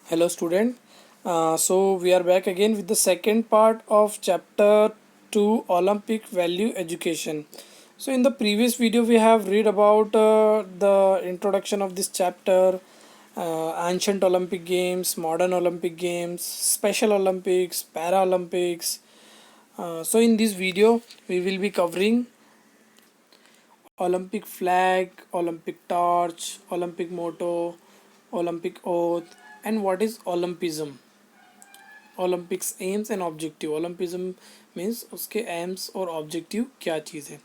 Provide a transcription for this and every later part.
Hello, student. So we are back again with the second part of chapter 2 Olympic Value Education. So in the previous video we have read about the introduction of this chapter, ancient Olympic Games, modern Olympic Games, Special Olympics, Paralympics. So in this video we will be covering Olympic flag, Olympic torch, Olympic motto, Olympic oath, and what is Olympism. Olympics aims and objective Olympism means उसके aims और objective क्या चीज़ है।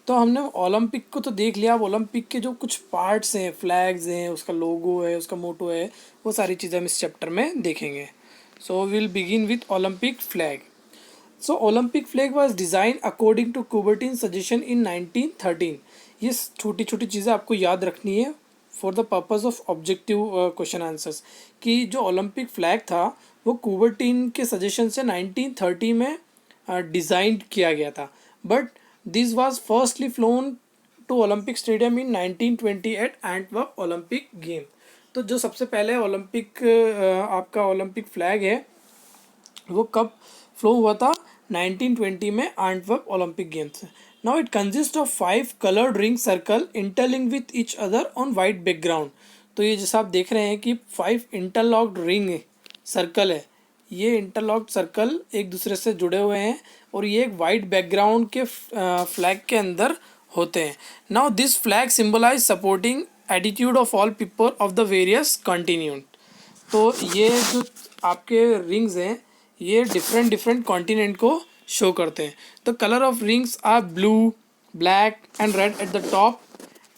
तो हमने Olympic को तो देख लिया। अब ओलंपिक के जो कुछ पार्ट्स हैं, फ्लैग्स हैं, उसका लोगो है, उसका मोटो है, वो सारी चीज़ें हम इस चैप्टर में देखेंगे। So will begin with Olympic flag. So Olympic flag was design according to Coubertin suggestion in 1913। ये छोटी छोटी चीज़ें आपको याद रखनी है for the purpose of objective question answers, कि जो ओलंपिक फ्लैग था वो कुबर्टिन के सजेशन से 1930 में डिज़ाइन किया गया था, but this was firstly flown to Olympic stadium in 1920 at Antwerp Olympic game. तो जो सबसे पहले ओलंपिक आपका ओलंपिक फ्लैग है वो कब फ्लो हुआ था? 1920 में Antwerp Olympic games. Now it consist of 5 coloured ring circle interlink with each other on white background. तो ये जैसा आप देख रहे हैं कि 5 इंटरलॉक्ड रिंग सर्कल है, ये इंटरलॉक्ड सर्कल एक दूसरे से जुड़े हुए हैं और ये एक वाइट बैकग्राउंड के फ्लैग के अंदर होते हैं। Now this flag symbolise supporting attitude of all people of the various continent. तो ये जो आपके रिंग्स हैं ये डिफरेंट डिफरेंट कॉन्टिनेंट को शो करते हैं। The colour of rings are blue, black and red at the top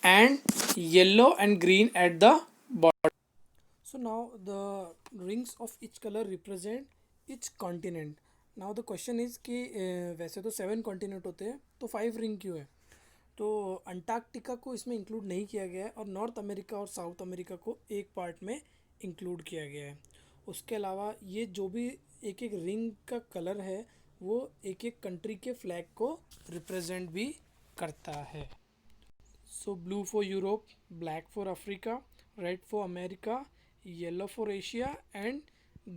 and yellow and green at the bottom. So now the rings of each color represent each continent. Now the question is कि वैसे तो 7 continent होते हैं तो 5 ring क्यों है? तो Antarctica को इसमें इंक्लूड नहीं किया गया है और नॉर्थ अमेरिका और साउथ अमेरिका को एक पार्ट में इंक्लूड किया गया है। उसके अलावा ये जो भी एक एक रिंग का कलर है वो एक एक कंट्री के फ्लैग को रिप्रेजेंट भी करता है। So blue for Europe, black for Africa, red for America, yellow for Asia and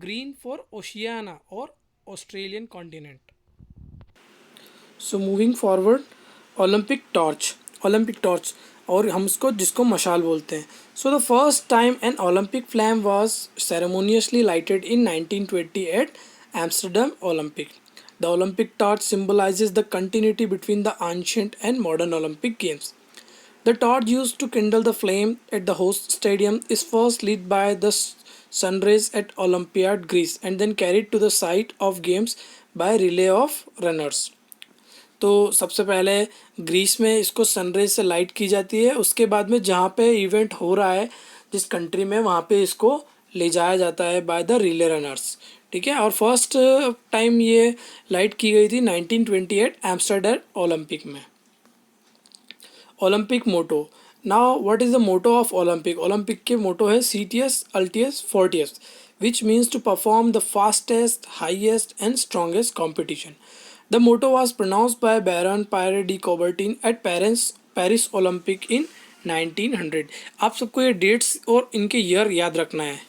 green for Oceania और Australian continent. So moving forward, Olympic torch. Olympic torch और हम उसको जिसको मशाल बोलते हैं। So the first time an Olympic flame was ceremoniously lighted in 1920 at Amsterdam Olympic. The Olympic torch symbolizes the continuity between the ancient and modern Olympic Games. The torch used to kindle the flame at the host stadium is first lit by the sunrays at Olympiad, Greece, and then carried to the site of games by relay of runners. तो सबसे पहले Greece में इसको sunrise से light की जाती है, उसके बाद में जहाँ पे इवेंट हो रहा है जिस कंट्री में वहाँ पे इसको ले जाया जाता है बाय द रिले रनर्स। ठीक है, और फर्स्ट टाइम ये लाइट की गई थी 1928 एम्स्टर्डम ओलंपिक में। Olympic motto. Now what is the motto of Olympic? Olympic के मोटो है CTS अल्टियस फोर्टियस, which means to perform the fastest, highest and strongest competition. The motto was pronounced by Baron Pierre de Coubertin at Paris Olympic in 1900। आप सबको ये dates और इनके year याद रखना है।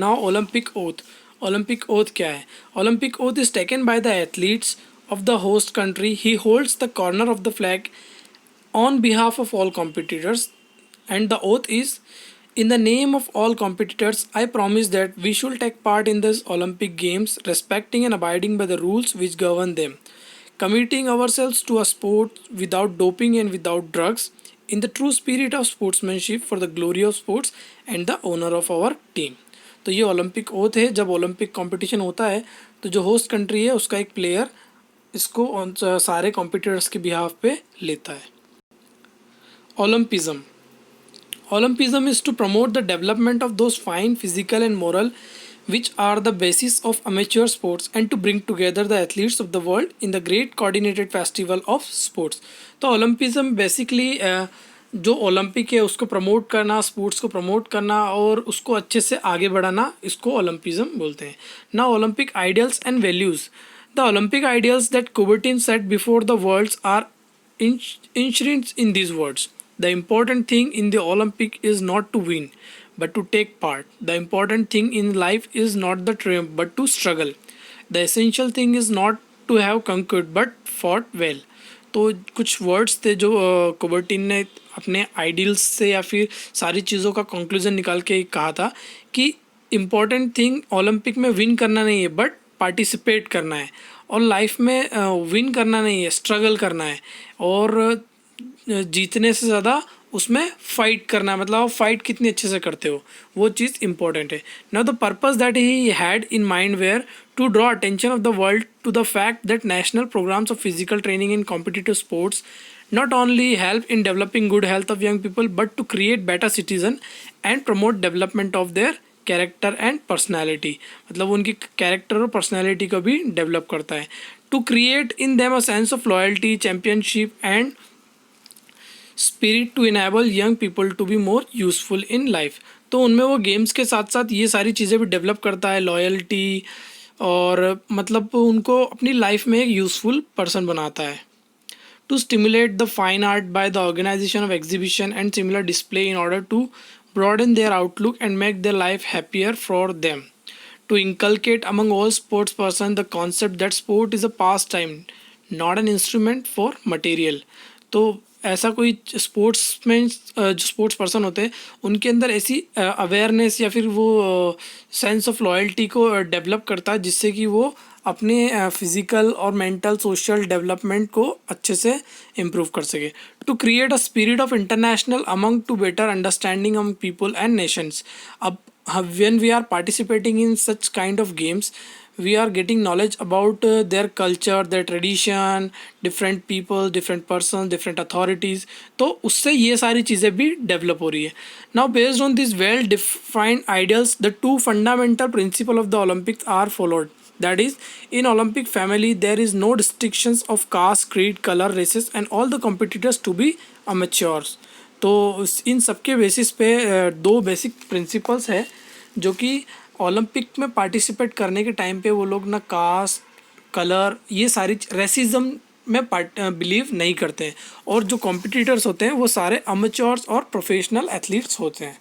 Now Olympic oath। Olympic oath क्या है? Olympic oath is taken by the athletes of the host country. He holds the corner of the flag on behalf of all competitors, and the oath is, in the name of all competitors, I promise that we should take part in this Olympic Games, respecting and abiding by the rules which govern them, committing ourselves to a sport without doping and without drugs, in the true spirit of sportsmanship for the glory of sports and the honor of our team। तो ये Olympic oath है। जब Olympic competition होता है तो जो host country है उसका एक प्लेयर इसको सारे कॉम्पिटिटर्स के बिहाफ पे लेता है। Olympism। Olympism is to promote the development of those fine physical and moral which are the basis of amateur sports and to bring together the athletes of the world in the great coordinated festival of sports। तो ओलंपिज्म basically जो Olympic है उसको promote करना, sports को promote करना और उसको अच्छे से आगे बढ़ाना, इसको ओलंपिज्म बोलते हैं। ना Olympic ideals and values. The Olympic ideals that Coubertin set before the world's are enshrined in these words: The important thing in the Olympic is not to win, but to take part. The important thing in life is not the triumph, but to struggle. The essential thing is not to have conquered, but fought well. तो कुछ words थे जो Coubertin ने अपने ideals से या फिर सारी चीज़ों का कंक्लूजन निकाल के कहा था कि इम्पॉर्टेंट थिंग ओलंपिक में विन करना नहीं है बट पार्टिसिपेट करना है, और लाइफ में विन करना नहीं है, स्ट्रगल करना है, और जीतने से ज़्यादा उसमें फाइट करना है, मतलब आप फाइट कितनी अच्छे से करते हो वो चीज़ इंपॉर्टेंट है. Now the purpose that he had in mind were to draw attention of the world to the fact that national programs of physical training in competitive sports not only help in developing good health of young people but to create better citizen and promote development of their character and personality. मतलब उनकी character और personality को भी develop करता है. To create in them a sense of loyalty, championship and spirit to enable young people to be more useful in life. तो उनमें वो गेम्स के साथ साथ ये सारी चीज़ें भी डेवलप करता है, लॉयल्टी, और मतलब उनको अपनी लाइफ में एक यूज़फुल पर्सन बनाता है. To stimulate the fine art by the organisation of exhibition and similar display in order to broaden their outlook and make their life happier for them. To inculcate among all sports persons the concept that sport is a pastime, not an instrument for material. तो ऐसा कोई sportsman जो sports person होते हैं उनके अंदर ऐसी awareness या फिर वो सेंस ऑफ लॉयल्टी को डेवलप करता है जिससे कि वो अपने फिज़िकल और मेंटल सोशल डेवलपमेंट को अच्छे से इम्प्रूव कर सके. To create a spirit of international among to better understanding among people and nations. अब when we are participating in such kind of games, we are getting knowledge about their culture, their tradition, different people, different persons, different authorities. तो उससे ये सारी चीज़ें भी develop हो रही है. Now based on these well defined ideals, the two fundamental principles of the Olympics are followed. That is, in Olympic family there is no restrictions of caste, creed, color, races and all the competitors to be amateurs. तो इन सब के basis पे दो basic principles है जो कि Olympic में participate करने के टाइम पे वो लोग ना कास्ट, कलर, ये सारी रेसिज्म में बिलीव नहीं करते हैं, और जो कॉम्पिटिटर्स होते हैं वो सारे अमेच्योर्स और प्रोफेशनल एथलीट्स होते हैं.